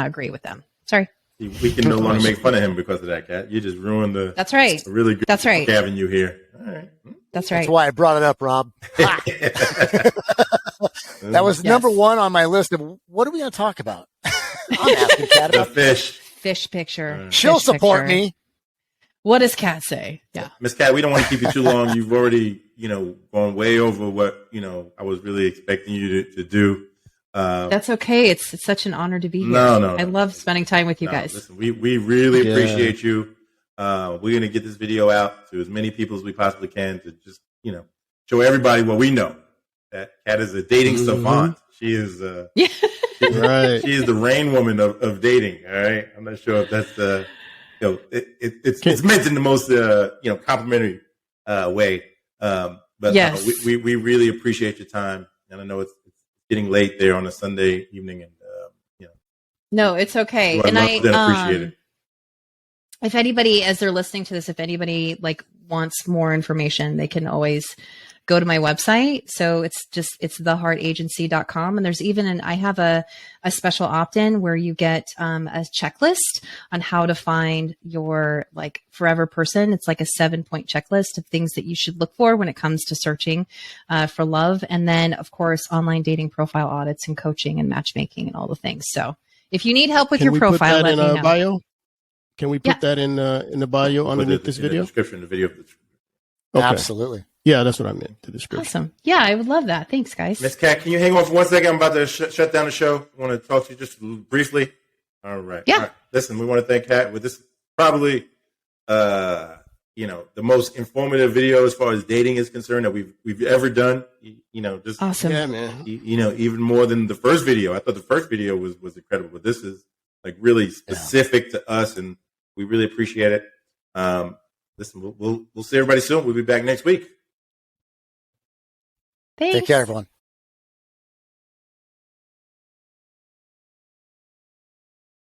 agree with them. Sorry. We can no longer make fun of him because of that, Kat. You just ruined That's right. a really good avenue here. All right. That's right. That's why I brought it up, Rob. That was number one on my list of what are we going to talk about? I'm asking Kat about the fish picture. She'll support me. What does Kat say? Yeah, Miss Kat, we don't want to keep you too long. You've already, gone way over what I was really expecting you to do. That's okay. It's such an honor to be here. No. I love spending time with you guys. Listen, we really appreciate you. We're going to get this video out to as many people as we possibly can to just, show everybody what we know. That Kat is a dating savant. She is she is the rain woman of dating. All right. I'm not sure if that's it's meant in the most complimentary way. But yes. We really appreciate your time. And I know it's getting late there on a Sunday evening, and no, it's okay. And I appreciate it. If anybody, as they're listening to this, if anybody wants more information, they can always go to my website. So it's theheartagency.com. And there's even I have a special opt-in where you get a checklist on how to find your forever person. It's like a 7-point checklist of things that you should look for when it comes to searching for love. And then of course, online dating profile audits and coaching and matchmaking and all the things. So if you need help with your profile, let me know. Bio? Can we put that in the bio underneath this video? The description, the video. Okay. Absolutely. Yeah, that's what I meant. The description. Awesome. Yeah, I would love that. Thanks, guys. Miss Cat, can you hang on for 1 second? I'm about to shut down the show. I want to talk to you just briefly. All right. Yeah. All right. Listen, we want to thank Cat with this probably, the most informative video as far as dating is concerned that we've ever done. Just awesome. Yeah, man. Even more than the first video. I thought the first video was incredible, but this is like really specific to us, and we really appreciate it. Listen, we'll see everybody soon. We'll be back next week. Thanks. Take care, everyone.